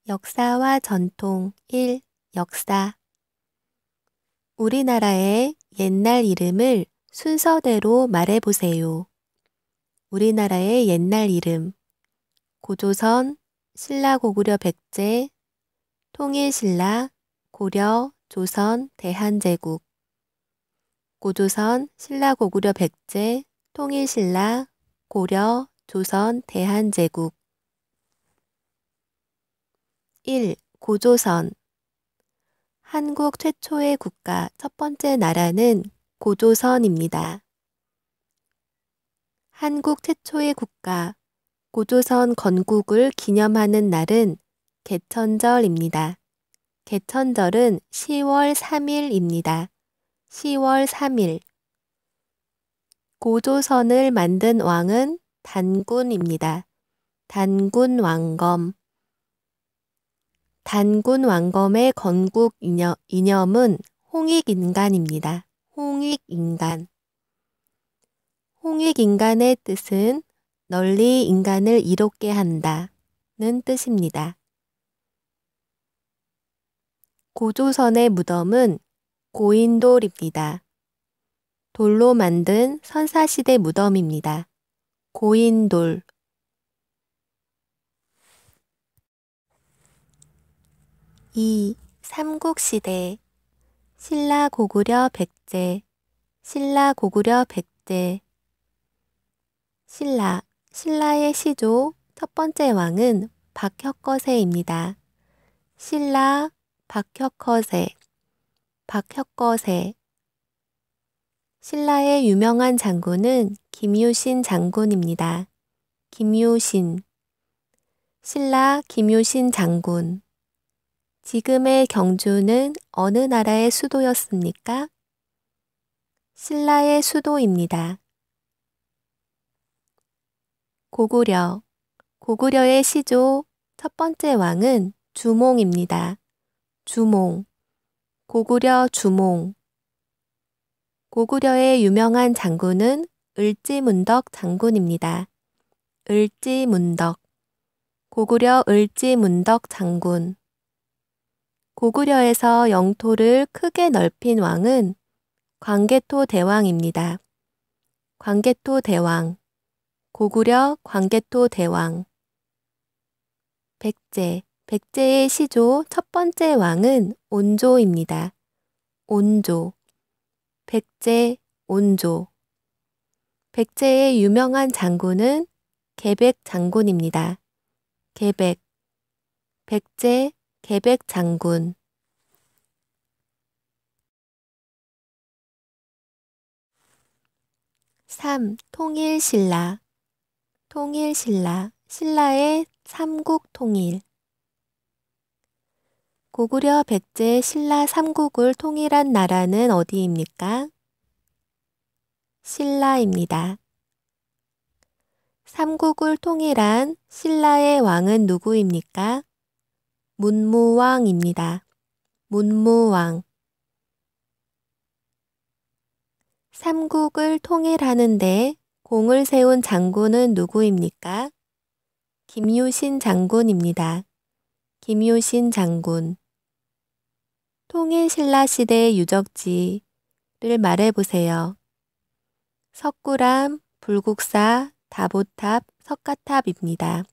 역사와 전통 1. 역사 우리나라의 옛날 이름을 순서대로 말해보세요. 우리나라의 옛날 이름 고조선, 신라 고구려 백제, 통일신라, 고려, 조선, 대한제국 고조선, 신라 고구려 백제, 통일신라, 고려, 조선, 대한제국 1. 고조선 한국 최초의 국가 첫 번째 나라는 고조선입니다. 한국 최초의 국가 고조선 건국을 기념하는 날은 개천절입니다. 개천절은 10월 3일입니다. 10월 3일 고조선을 만든 왕은 단군입니다. 단군왕검 단군왕검의 건국 이념은 홍익인간입니다. 홍익인간 홍익인간의 뜻은 널리 인간을 이롭게 한다는 뜻입니다. 고조선의 무덤은 고인돌입니다. 돌로 만든 선사시대 무덤입니다. 고인돌 2. 삼국시대 신라 고구려 백제 신라 고구려 백제 신라의 시조 첫 번째 왕은 박혁거세입니다. 신라 박혁거세 신라의 유명한 장군은 김유신 장군입니다. 김유신 신라 김유신 장군 지금의 경주는 어느 나라의 수도였습니까? 신라의 수도입니다. 고구려의 시조 첫 번째 왕은 주몽입니다. 주몽 고구려 주몽 고구려의 유명한 장군은 을지문덕 장군입니다. 을지문덕 고구려 을지문덕 장군 고구려에서 영토를 크게 넓힌 왕은 광개토 대왕입니다. 광개토 대왕 고구려 광개토 대왕 백제의 시조 첫 번째 왕은 온조입니다. 온조 온조 백제의 유명한 장군은 개백 장군입니다. 백제 개백 장군 3. 통일신라 신라의 삼국통일 고구려 백제 신라 삼국을 통일한 나라는 어디입니까? 신라입니다. 삼국을 통일한 신라의 왕은 누구입니까? 문무왕입니다. 문무왕 삼국을 통일하는데 공을 세운 장군은 누구입니까? 김유신 장군입니다. 김유신 장군 통일신라 시대의 유적지를 말해보세요. 석굴암, 불국사, 다보탑, 석가탑입니다.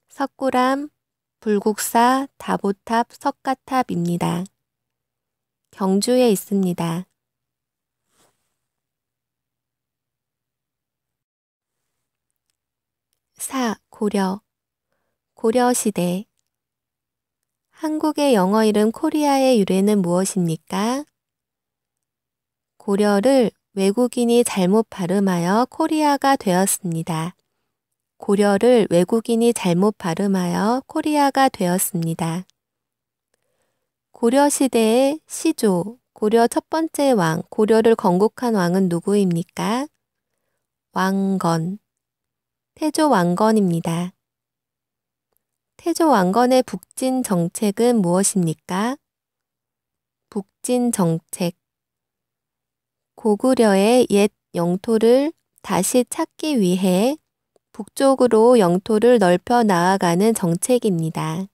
석굴암, 불국사, 다보탑, 석가탑입니다. 경주에 있습니다. 4. 고려시대 한국의 영어 이름 코리아의 유래는 무엇입니까? 고려를 외국인이 잘못 발음하여 코리아가 되었습니다. 고려를 외국인이 잘못 발음하여 코리아가 되었습니다. 고려시대의 시조, 고려 첫 번째 왕, 고려를 건국한 왕은 누구입니까? 왕건, 태조 왕건입니다. 태조 왕건의 북진 정책은 무엇입니까? 북진 정책. 고구려의 옛 영토를 다시 찾기 위해 북쪽으로 영토를 넓혀 나아가는 정책입니다.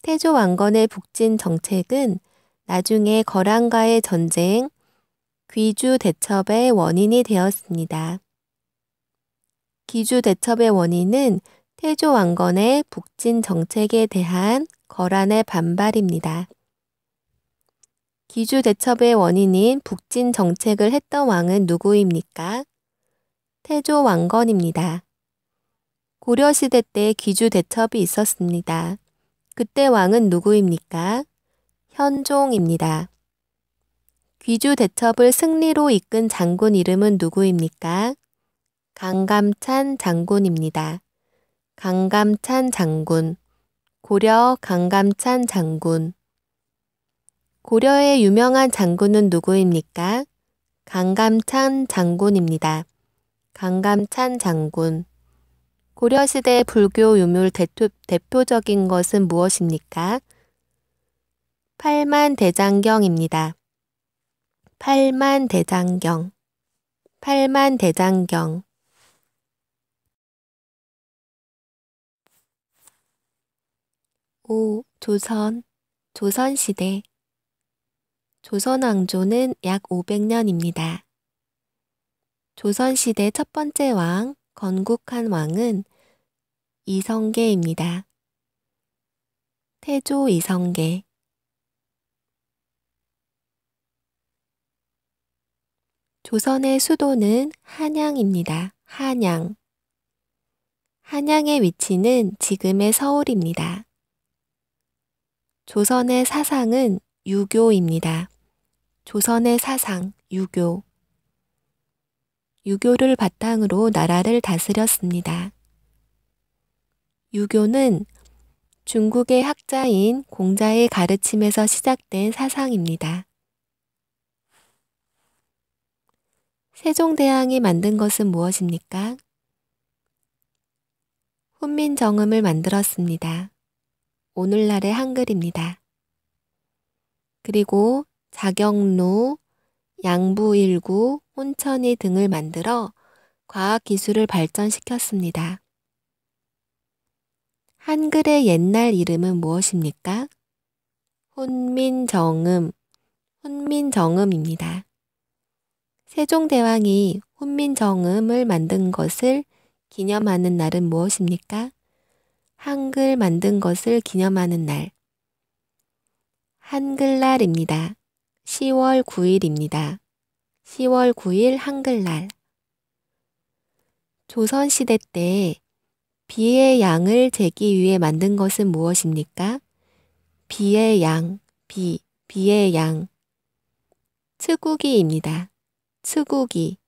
태조 왕건의 북진 정책은 나중에 거란과의 전쟁, 귀주 대첩의 원인이 되었습니다. 귀주 대첩의 원인은 태조 왕건의 북진 정책에 대한 거란의 반발입니다. 귀주 대첩의 원인인 북진 정책을 했던 왕은 누구입니까? 태조 왕건입니다. 고려시대 때 귀주 대첩이 있었습니다. 그때 왕은 누구입니까? 현종입니다. 귀주 대첩을 승리로 이끈 장군 이름은 누구입니까? 강감찬 장군입니다. 강감찬 장군, 고려 강감찬 장군. 고려의 유명한 장군은 누구입니까? 강감찬 장군입니다. 강감찬 장군. 고려시대 불교 유물 대표적인 것은 무엇입니까? 팔만대장경입니다. 팔만대장경. 팔만대장경. 5. 조선. 조선시대. 조선 왕조는 약 500년입니다. 조선시대 첫 번째 왕, 건국한 왕은 이성계입니다. 태조 이성계. 조선의 수도는 한양입니다. 한양. 한양의 위치는 지금의 서울입니다. 조선의 사상은 유교입니다. 조선의 사상, 유교. 유교를 바탕으로 나라를 다스렸습니다. 유교는 중국의 학자인 공자의 가르침에서 시작된 사상입니다. 세종대왕이 만든 것은 무엇입니까? 훈민정음을 만들었습니다. 오늘날의 한글입니다. 그리고 자경루, 양부일구, 혼천이 등을 만들어 과학기술을 발전시켰습니다. 한글의 옛날 이름은 무엇입니까? 훈민정음, 훈민정음입니다. 세종대왕이 훈민정음을 만든 것을 기념하는 날은 무엇입니까? 한글 만든 것을 기념하는 날. 한글날입니다. 10월 9일입니다. 10월 9일 한글날. 조선시대 때 비의 양을 재기 위해 만든 것은 무엇입니까? 비의 양, 비의 양. 츠구기입니다. 츠구기.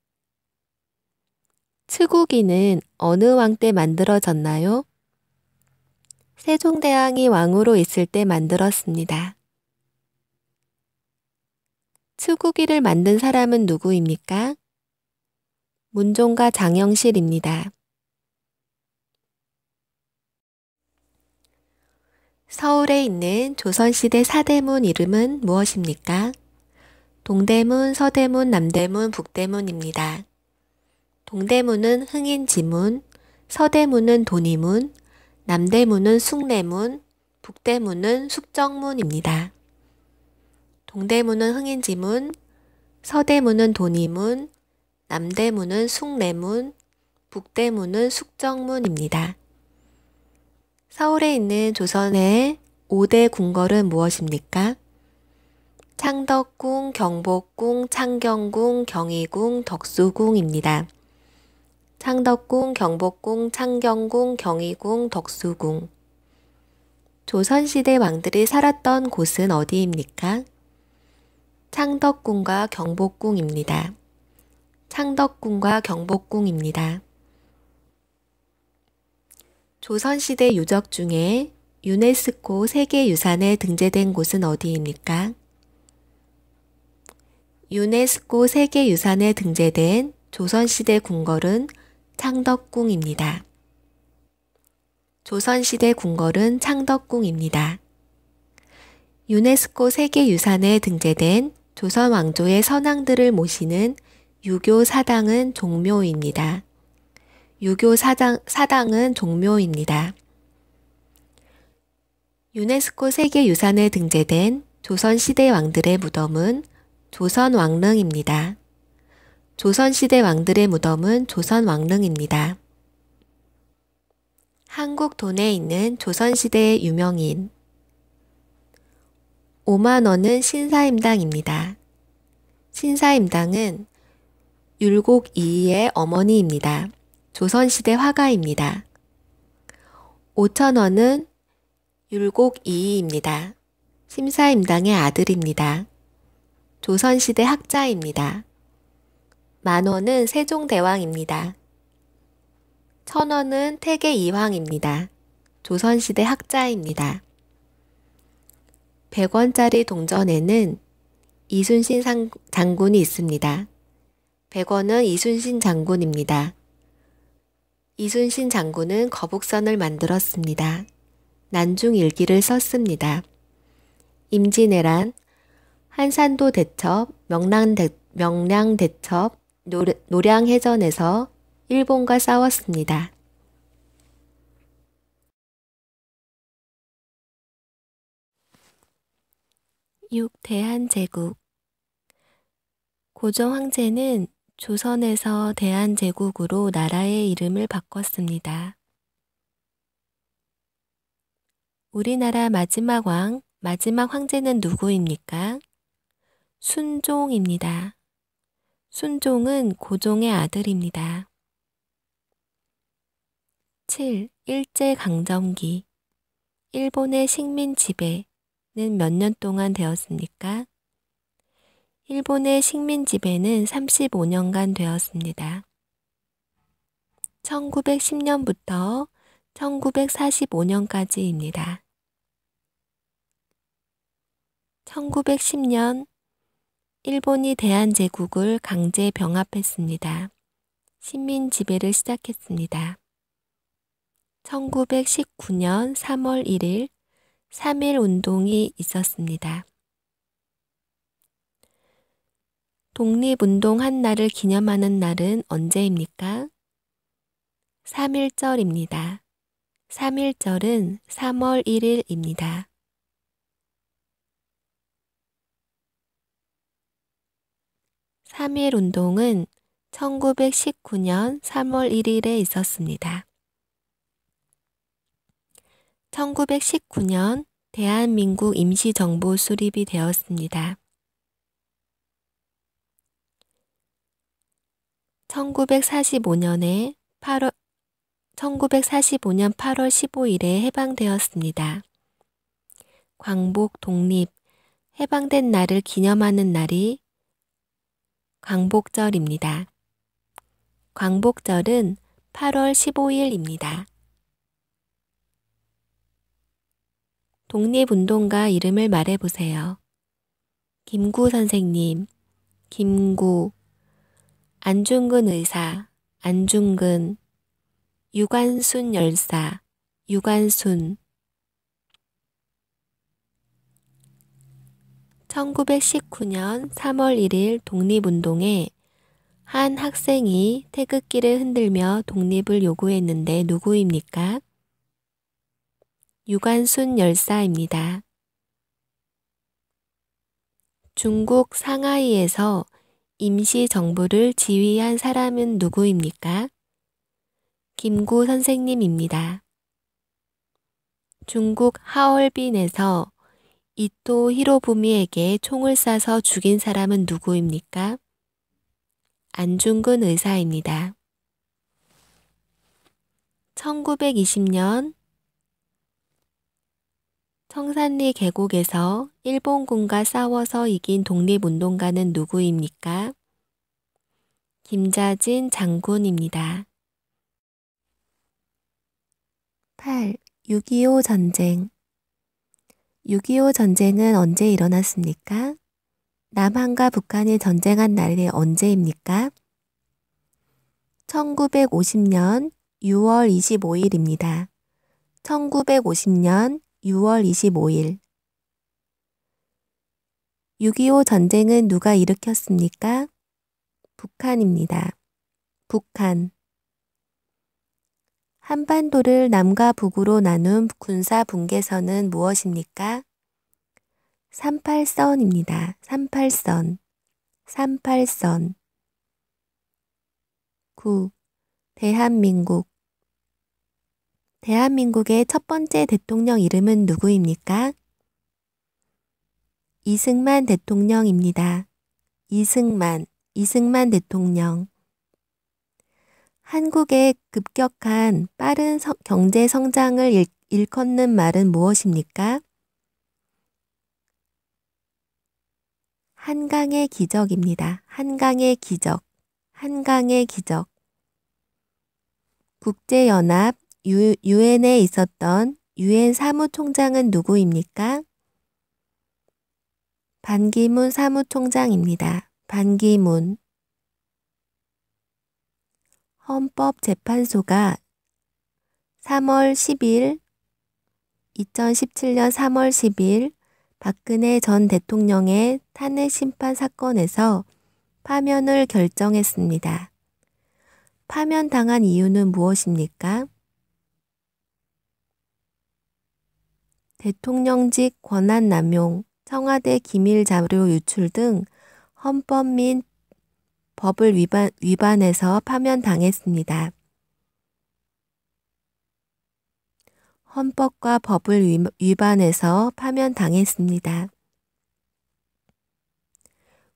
츠구기는 어느 왕 때 만들어졌나요? 세종대왕이 왕으로 있을 때 만들었습니다. 츠구기를 만든 사람은 누구입니까? 문종과 장영실입니다. 서울에 있는 조선시대 사대문 이름은 무엇입니까? 동대문, 서대문, 남대문, 북대문입니다. 동대문은 흥인지문, 서대문은 돈이문, 남대문은 숭례문, 북대문은 숙정문입니다. 동대문은 흥인지문, 서대문은 돈이문, 남대문은 숭례문, 북대문은 숙정문입니다. 서울에 있는 조선의 5대 궁궐은 무엇입니까? 창덕궁, 경복궁, 창경궁, 경희궁, 덕수궁입니다. 창덕궁, 경복궁, 창경궁, 경희궁, 덕수궁. 조선시대 왕들이 살았던 곳은 어디입니까? 창덕궁과 경복궁입니다. 창덕궁과 경복궁입니다. 조선시대 유적 중에 유네스코 세계유산에 등재된 곳은 어디입니까? 유네스코 세계유산에 등재된 조선시대 궁궐은 창덕궁입니다. 조선시대 궁궐은 창덕궁입니다. 유네스코 세계유산에 등재된 조선 왕조의 선왕들을 모시는 유교 사당은 종묘입니다. 유교 사당은 종묘입니다. 유네스코 세계유산에 등재된 조선시대 왕들의 무덤은 조선왕릉입니다. 조선시대 왕들의 무덤은 조선왕릉입니다. 한국 돈에 있는 조선시대의 유명인 5만원은 신사임당입니다. 신사임당은 율곡 이이의 어머니입니다. 조선시대 화가입니다. 5천원은 율곡 이이입니다. 심사임당의 아들입니다. 조선시대 학자입니다. 10,000원은 세종대왕입니다. 1,000원은 태계 이황입니다. 조선시대 학자입니다. 100원짜리 동전에는 이순신 장군이 있습니다. 100원은 이순신 장군입니다. 이순신 장군은 거북선을 만들었습니다. 난중일기를 썼습니다. 임진왜란, 한산도 대첩, 명량대첩, 노량해전에서 일본과 싸웠습니다. 6. 대한제국. 고종 황제는 조선에서 대한제국으로 나라의 이름을 바꿨습니다. 우리나라 마지막 왕, 마지막 황제는 누구입니까? 순종입니다. 순종은 고종의 아들입니다. 7. 일제강점기. 일본의 식민 지배는 몇 년 동안 되었습니까? 일본의 식민 지배는 35년간 되었습니다. 1910년부터 1945년까지입니다. 1910년 일본이 대한제국을 강제 병합했습니다. 식민 지배를 시작했습니다. 1919년 3월 1일 3.1 운동이 있었습니다. 독립운동한 날을 기념하는 날은 언제입니까? 3.1절입니다. 3.1절은 3월 1일입니다. 3.1 운동은 1919년 3월 1일에 있었습니다. 1919년 대한민국 임시정부 수립이 되었습니다. 1945년 8월 15일에 해방되었습니다. 광복, 독립, 해방된 날을 기념하는 날이 광복절입니다. 광복절은 8월 15일입니다. 독립운동가 이름을 말해보세요. 김구 선생님, 김구, 안중근 의사, 안중근, 유관순 열사, 유관순. 1919년 3월 1일 독립운동에 한 학생이 태극기를 흔들며 독립을 요구했는데 누구입니까? 유관순 열사입니다. 중국 상하이에서 임시정부를 지휘한 사람은 누구입니까? 김구 선생님입니다. 중국 하얼빈에서 이토 히로부미에게 총을 쏴서 죽인 사람은 누구입니까? 안중근 의사입니다. 1920년 청산리 계곡에서 일본군과 싸워서 이긴 독립운동가는 누구입니까? 김자진 장군입니다. 8. 6.25 전쟁. 6.25 전쟁은 언제 일어났습니까? 남한과 북한이 전쟁한 날이 언제입니까? 1950년 6월 25일입니다. 1950년 6월 25일. 6.25 전쟁은 누가 일으켰습니까? 북한입니다. 북한. 한반도를 남과 북으로 나눈 군사 분계선은 무엇입니까? 38선입니다. 38선. 38선. 9. 대한민국. 대한민국의 첫 번째 대통령 이름은 누구입니까? 이승만 대통령입니다. 이승만 대통령. 한국의 급격한 빠른 경제 성장을 일컫는 말은 무엇입니까? 한강의 기적입니다. 한강의 기적. 한강의 기적. 국제연합 유엔에 있었던 유엔 사무총장은 누구입니까? 반기문 사무총장입니다. 반기문. 헌법재판소가 2017년 3월 10일 박근혜 전 대통령의 탄핵 심판 사건에서 파면을 결정했습니다. 파면당한 이유는 무엇입니까? 대통령직 권한남용, 청와대 기밀 자료 유출 등 헌법 및 법을 위반해서 파면당했습니다. 헌법과 법을 위반해서 파면당했습니다.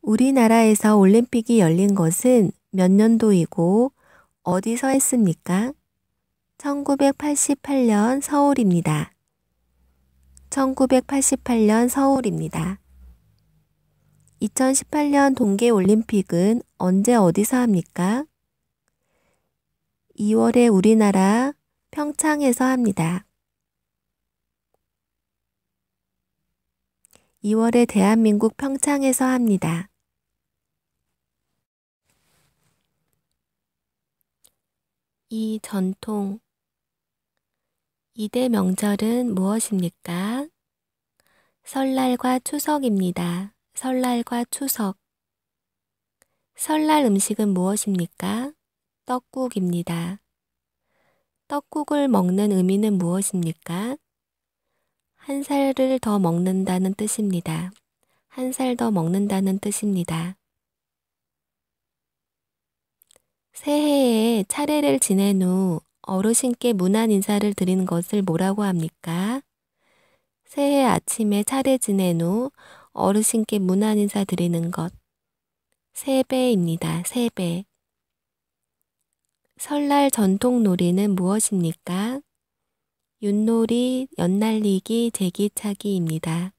우리나라에서 올림픽이 열린 것은 몇 년도이고 어디서 했습니까? 1988년 서울입니다. 1988년 서울입니다. 2018년 동계올림픽은 언제 어디서 합니까? 2월에 우리나라 평창에서 합니다. 2월에 대한민국 평창에서 합니다. 이 전통. 2대 명절은 무엇입니까? 설날과 추석입니다. 설날과 추석. 설날 음식은 무엇입니까? 떡국입니다. 떡국을 먹는 의미는 무엇입니까? 한 살을 더 먹는다는 뜻입니다. 한 살 더 먹는다는 뜻입니다. 새해에 차례를 지낸 후 어르신께 문안 인사를 드리는 것을 뭐라고 합니까? 새해 아침에 차례 지낸 후 어르신께 문안 인사 드리는 것. 세배입니다. 세배. 설날 전통 놀이는 무엇입니까? 윷놀이, 연날리기, 제기차기입니다.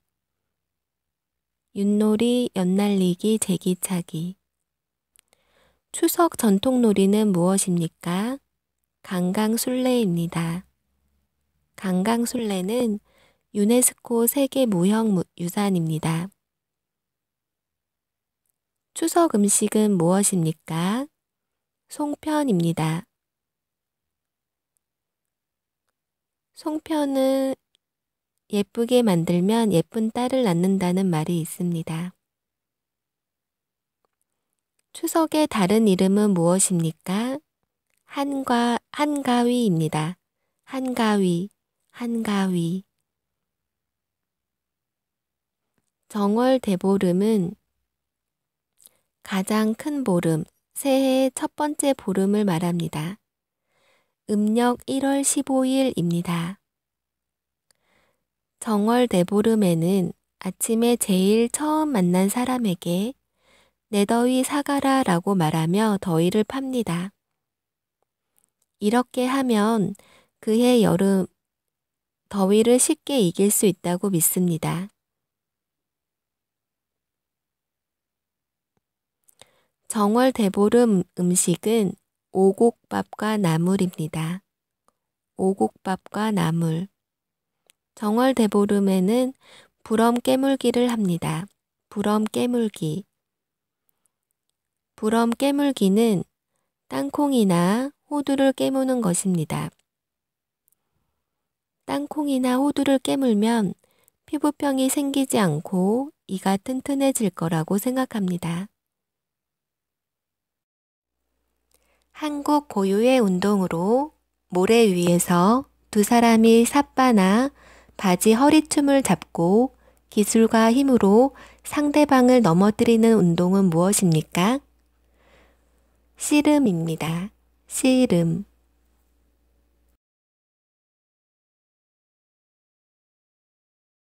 윷놀이, 연날리기, 제기차기. 추석 전통 놀이는 무엇입니까? 강강술래입니다. 강강술래는 유네스코 세계무형유산입니다. 추석 음식은 무엇입니까? 송편입니다. 송편은 예쁘게 만들면 예쁜 딸을 낳는다는 말이 있습니다. 추석의 다른 이름은 무엇입니까? 한가위입니다. 한가위. 정월 대보름은 가장 큰 보름, 새해의 첫 번째 보름을 말합니다. 음력 1월 15일입니다. 정월 대보름에는 아침에 제일 처음 만난 사람에게 내 더위 사가라 라고 말하며 더위를 팝니다. 이렇게 하면 그해 여름 더위를 쉽게 이길 수 있다고 믿습니다. 정월 대보름 음식은 오곡밥과 나물입니다. 오곡밥과 나물. 정월 대보름에는 부럼 깨물기를 합니다. 부럼 깨물기. 부럼 깨물기는 땅콩이나 호두를 깨무는 것입니다. 땅콩이나 호두를 깨물면 피부병이 생기지 않고 이가 튼튼해질 거라고 생각합니다. 한국 고유의 운동으로 모래 위에서 두 사람이 삿바나 바지 허리춤을 잡고 기술과 힘으로 상대방을 넘어뜨리는 운동은 무엇입니까? 씨름입니다. 씨름.